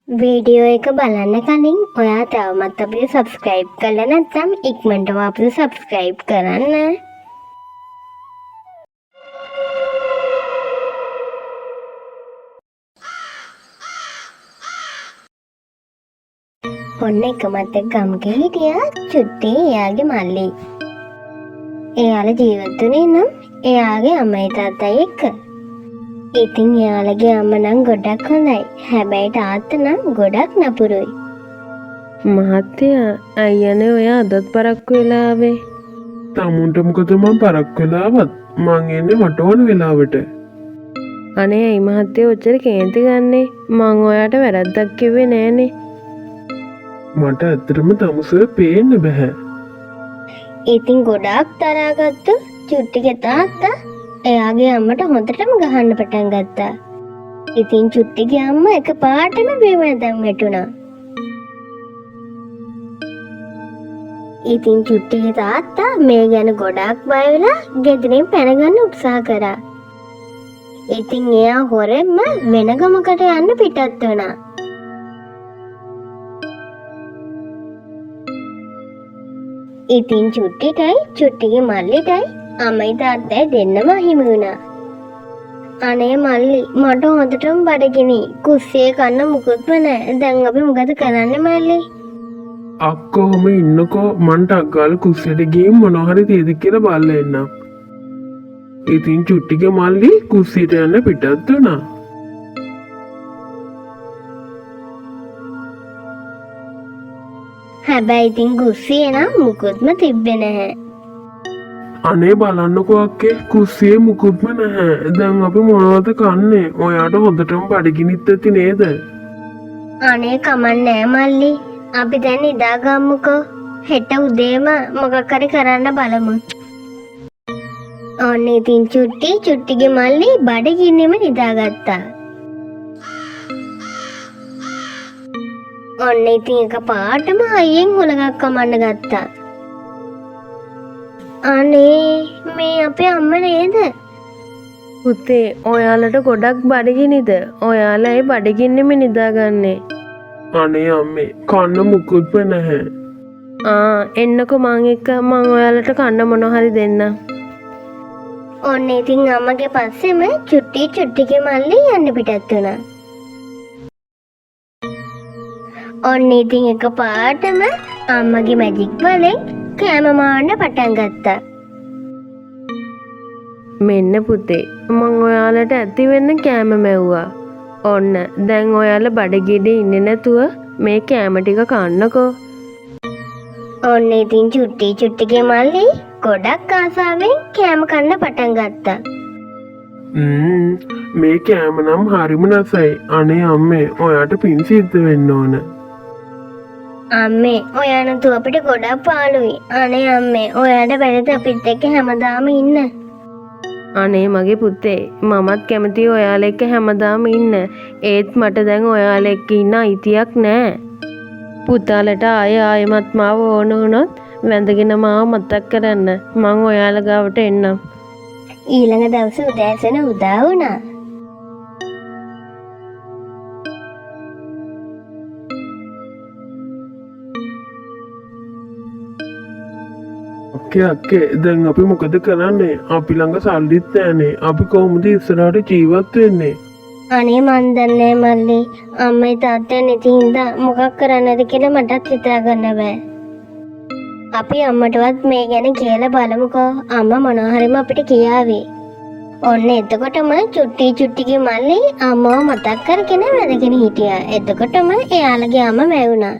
Video එක බලන්න කලින් ඔයා තවමත් අපිට සබස්ක්‍රයිබ් කරලා නැත්නම් ඉක්මනටම අපිට සබස්ක්‍රයිබ් කරන්න. ඔන්න එකමත් ගම්ගේ හිටියා චුට්ටි එයාගේ මල්ලි. එයාලා ජීවත් වුණේ නම් එයාගේ අම්මයි තාත්තයි එක්ක. ඉතින් එයාලගේ අම්මා නම් ගොඩක් හොඳයි. හැබැයි තාත්තා නම් ගොඩක් නපුරුයි. මහත්තයා අයියනේ ඔය අදත් පරක්කු වෙලා ආවේ. තමුන්ට මොකද මං පරක්කු වෙලාවත් මං එන්නේ මට ඕන වෙලාවට. අනේ අයි මහත්තයා ඔච්චර කේන්ති ගන්නේ. මං ඔයාට වැරද්දක් කිව්වේ නෑනේ. මට ඇත්තටම තමුසව පේන්න බෑ. ඉතින් ගොඩාක් තරහාගත්තු චුට්ටිගේ තාත්තා එයාගේ අම්මට හොඳටම ගහන්න පටන් ගත්තා. ඉතින් චුට්ටිගේ අම්මා එකපාරටම බිම නැදන් වැටුණා. ඉතින් චුට්ටිගේ තාත්තා මේ ගැන ගොඩාක් බය වෙලා ගෙදරින් පැන ගන්න උත්සාහ කරා. ඉතින් එයා හොරෙන්ම වෙන ගමකට යන්න පිටත් වුණා. ඉතින් චුට්ටිටයි චුට්ටිගේ මල්ලිටයි අම්මයි තාත්තයි දෙන්නම අහිමි වුණා. අනේ මල්ලි මට හොඳටම බඩගිනි. කුස්සියේ කන්න මුකුත්ම නැහැ. දැන් අපි මොකද කරන්නේ මල්ලි? අක්කෝ ඔහම ඉන්නකෝ මන්ට අක්ගාල කුස්සියට ගිහින් මොනවා හරි තියෙද කියලා බලලා එන්නම්. ඉතින් චුට්ටිගේ මල්ලි කුස්සියට යන්න පිටත් වුණා. හැබැයි ඉතින් කුස්සියේ නම් මුකුත්ම තිබ්බේ නැහැ. අනේ බලන්නකෝ අක්කේ කුස්සියේ මුකුත්ම නැහැ. දැන් අපි මොනවද කන්නේ? ඔයාට හොඳටම බඩගිනිත් ඇති නේද? අනේ කමන්නේ මල්ලි. අපි දැන් නිදාගම්මුකෝ. හෙට උදේම මොකක් හරි කරන්න බලමු. ඔන්න ඉතින් චුට්ටිගේ මල්ලි බඩගින්නෙම නිදාගත්තා. ඔන්න ඉතින් එකපාරටම හයියෙන් හුලඟක් කමන්න ගත්තා. අනේ මේ අපේ අම්මා නේද? පුතේ ඔයාලට ගොඩක් බඩගිනිද? ඔයාලා ඒ බඩගින්නෙම නිදාගන්නේ. අනේ අම්මේ කන්න මුකුත්ම නැහැ. එන්නකෝ මං එක්ක මං ඔයාලට කන්න මොනවා හරි දෙන්නම්. ඔන්න ඉතින් අම්මගේ පස්සෙම චුට්ටිගේ මල්ලි යන්න පිටත් වුණා. ඔන්න ඉතින් එකපාරටම අම්මගේ මැජික් වලින් කෑම මාන්න පටන් ගත්තා. මෙන්න පුතේ මං ඔයාලට ඇති වෙන්න කෑම මැව්වා. ඔන්න දැන් ඔයාලා බඩගිඩේ ඉන්නේ නැතුව මේ කෑම ටික කන්නකෝ. ඔන්න ඉතින් චුට්ටිගේ මල්ලි ගොඩක් ආසාවෙන් කෑම කන්න පටන් ගත්තා. මේ කෑම නම් හරිම රසයි. අනේ අම්මේ ඔයාට පින් සිද්ධ වෙන්න ඕන. අම්මේ ඔයා නැතුව අපිට ගොඩක් පාළුයි. අනේ අම්මේ ඔයාට බැරිද අපිත් එක්ක හැමදාම ඉන්න? අනේ මගේ පුතේ මමත් කැමතියි ඔයාලා එක්ක හැමදාම ඉන්න. ඒත් මට දැන් ඔයාලා එක්ක ඉන්න අයිතියක් නෑ. පුතාලට ආයෙමත් මාව ඕන වුණොත් වැඳගෙන මාව මතක් කරන්න. මං ඔයාලා ගාවට එන්නම්. ඊළඟ දවසේ උදෑසන උදා වුණා. අක්කේ දැන් අපි මොකද කරන්නේ? අපි ළඟ සල්ලිත් නෑනේ. අපි කොහොමද ඉස්සරහට ජීවත් වෙන්නේ? අනේ මන් දන්නේ මල්ලි. අම්මයි තාත්තයි නැති හින්දා මොකක් කරන්නද කියලා මටත් හිතා ගන්න බෑ. අපි අම්මටවත් මේ ගැන කියලා බලමුකෝ. අම්මා මොනවා හරිම අපිට කියාවේ. ඔන්න එතකොටම චුට්ටිගේ මල්ලි අම්මව මතක් කරගෙන වැදගෙන හිටියා. එතකොටම එයාලගේ අම්මා මැවුණා.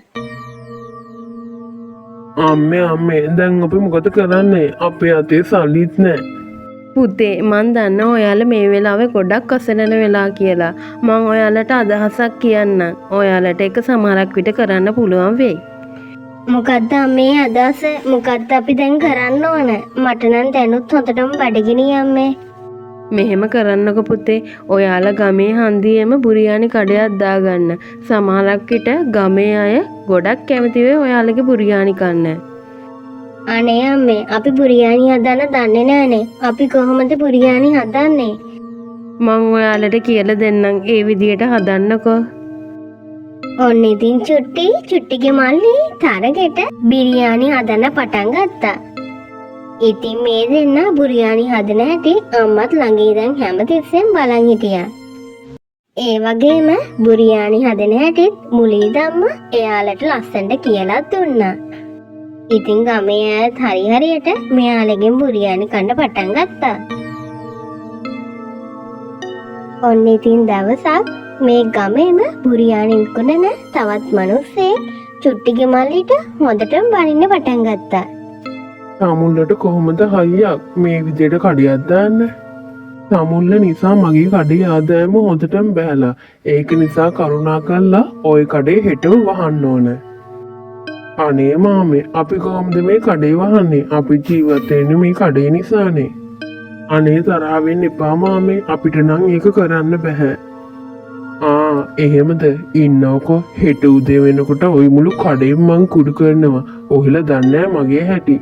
අම්මේ දැන් අපි මොකද කරන්නේ? අපේ අතේ සල්ලිත් නෑ. පුතේ මන් දන්න ඔයාලා මේ වෙලාවේ ගොඩක් අසරණ වෙලා කියලා. මං ඔයාලට අදහසක් කියන්නම්. ඔයාලට එක සමහරක් විට කරන්න පුළුවන් වෙයි. මොකද්ද අම්මේ අදහස? මොකද්ද අපි දැන් කරන්න ඕන? මට නම් දැනුත් හොඳටම බඩගිනි අම්මේ. මෙහෙම කරන්නකො පුතේ. ඔයාලා ගමේ හන්දියේම බුරියානි කඩයක් දාගන්න. සමහරක් විට ගමේ අය ගොඩක් කැමති වෙයි ඔයාලගේ බුරියානි කන්න. අනේ අම්මේ අපි බුරියානි හදන්න දන්නේ නැහනේ. අපි කොහොමද බුරියානි හදන්නේ? මං ඔයාලට කියලා දෙන්නම් ඒ විදියට හදන්නකෝ. ඔන්න ඉතින් චුට්ටිගේ මල්ලි තරගෙට බිරියානි හදන්න පටන් ගත්තා. ඉතින් මේ දෙන්න බුරියානි හදන හැටි අම්මත් ළඟ ඉඳන් හැමතිස්සෙම බලන් හිටියා. ඒ වගේම බුරියානි හදන හැටිත් මුලීද අම්මා එයාලට ලස්සනට කියලා දුන්නා. ඉතින් ගමේ අයත් හරියට මෙයාලගෙන් බුරියානි කන්න පටන් ගත්තා. ඔන්න ඉතින් දවසක් මේ ගමේම බුරියානි විකුණන තවත් මිනිස්සෙක් චුට්ටිගේ මල්ලිට හොඳටම බනින්න පටන් ගත්තා. සමුල්ලට කොහොමද හයියක් මේ විදියට කඩියක් දාන්න? සමුල්ල නිසා මගේ කඩේ ආදායම හොඳටම බෑලා. ඒක නිසා කරුණා කරලා ওই කඩේ හෙටම වහන්න ඕන. අනේ මාමේ අපි කොහොමද මේ කඩේ වහන්නේ? අපි ජීවත් වෙන්නේ මේ කඩේ නිසානේ. අනේ තරහ වෙන්න එපා මාමේ, අපිට නම් ඒක කරන්න බෑ. එහෙමද? ඉන්නකො හෙට උදේ වෙනකොට ওই මුළු කඩේම මං කුඩු කරනවා. ඔහිලා දන්නේ මගේ හැටි.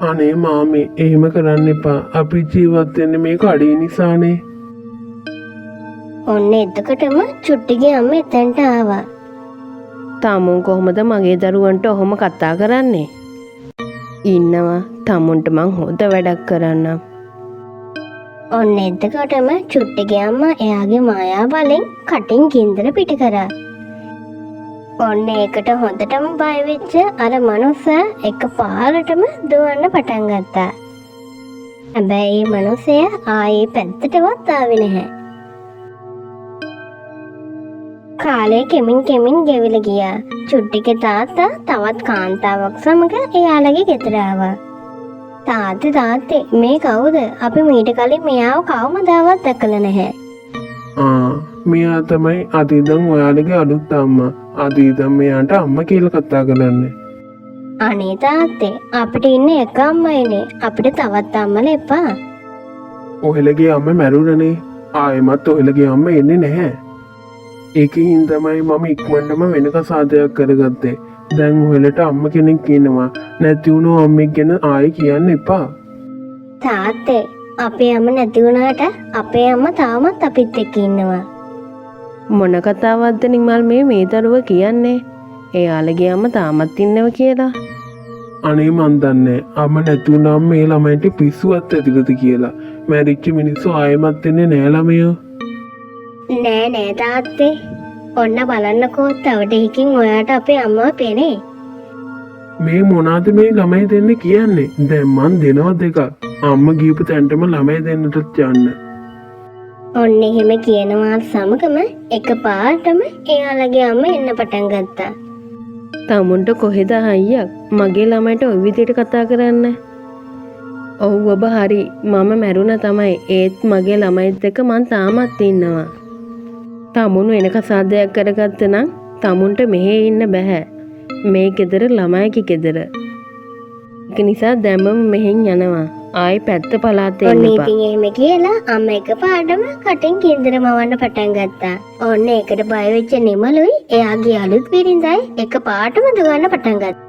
අනේ මාමේ එහෙම කරන්න එපා. අපි ජීවත් වෙන්නේ මේ කඩේ නිසානේ. ඔන්න එතකොටම චුට්ටිගේ අම්ම එතනට ආවා. තමුන් කොහොමද මගේ දරුවන්ට ඔහොම කතා කරන්නේ? ඉන්නවා තමුන්ට මං හොඳ වැඩක් කරන්නම්. ඔන්න එතකොටම චුට්ටිගේ අම්මා එයාගේ මායා බලෙන් කටින් ගින්දර පිට කරා. ඔන්න ඒකට හොඳටම බය වෙච්ච අර මනුස්සයා එකපාරටම දුවන්න පටන් ගත්තා. හැබැයි මේ මනුස්සයා ආයේ පැත්තටවත් ආවේ නැහැ. කාලේ කෙමින් ගෙවිලා ගියා. චුට්ටිගේ තාත්තා තවත් කාන්තාවක් සමග එයාලගේ ගෙදර ආවා. තාත්තේ මේ කවුද? අපි මීට කලින් මෙයාව කවමදාවත් දැකලා නැහැ. මෙයා තමයි අද ඉඳන් ඔයාලගේ අලුත් අම්මා. අද ඉඳන් මෙයාට අම්මා කියලා කතා කරන්නේ. අනේ තාත්තේ අපිට ඉන්නේ එක අම්මයිනේ. අපිට තවත් අම්මලා එපා. ඔහෙලගේ අම්මා මැරුණනේ. ආයෙමත් ඔහෙලගේ අම්මා එන්නේ නැහැ. ඒකෙන් තමයි මම ඉක්මනටම වෙනක සාදයක් කරගත්තේ. දැන් ඔහෙලට අම්ම කෙනෙක් ඉන්නවා. නැති වුණො අම්මෙක් ගැන ආයෙ කියන්න එපා. තාත්තේ අපේ අම්ම නැති වුණාට අපේ අම්මා තාමත් අපිත් එක්ක ඉන්නවා. මොන කතාවක්ද නිමල් මේ දරුව කියන්නේ? එයාලගේ අම්ම තාමත් ඉන්නව කියලා. අනේ මන් දන්නේ අම්ම නැති වුණාම මේ ළමයින්ට පිස්සුවත් ඇතිලද කියලා. මැරිච්ච මිනිස්සු ආයෙමත් එන්නේ නෑ ළමයෝ. නෑ තාත්තේ. ඔන්න බලන්නකෝ තව ටිකකින් ඔයාට අපේ අම්මව පේනේ. මේ මොනවාද මේ ළමයි දෙන්න කියන්නේ? දැන් මන් දෙනවා දෙකක්. අම්ම ගියපු තැනටම ළමයි දෙන්නටත් යන්න. ඔන්න එහෙම කියනවා සමගම එකපාරටම එයාලගේ අම්ම එන්න පටන් ගත්තා. තමුන්ට කොහෙද අයියක් මගේ ළමයිට ওই විදිහට කතා කරන්න? ඔව් ඔබ හරි. මම මැරුණා තමයි. ඒත් මගේ ළමයිත් එක්ක මං තාමත් ඉන්නවා. තමුන් වෙනක සාදයක් කරගත්ත නම් තමුන්ට මෙහෙ ඉන්න බෑ. මේ ගෙදර ළමයිගේ ගෙදර. ඒක නිසා දැම්මම මෙහෙන් යනවා. ආයි පැත්ත පළාතේ ඔන්න එන්න එපා. ඉතින් එහෙම කියලා අම්ම එකපාරටම කටින් කින්දර මවන්න පටන් ගත්තා. ඔන්න ඒකට බය වෙච්ච නිමලුයි එයාගේ අලුත් බිරිඳයි එකපාරටම දුවන්න පටන් ගත්තා.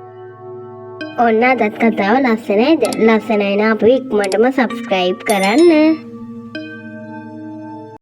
ඔන්න අදත් කතාව ලස්සනයිද? ලස්සනයි නම් අපි ඉක්මනටම subscribe කරන්න.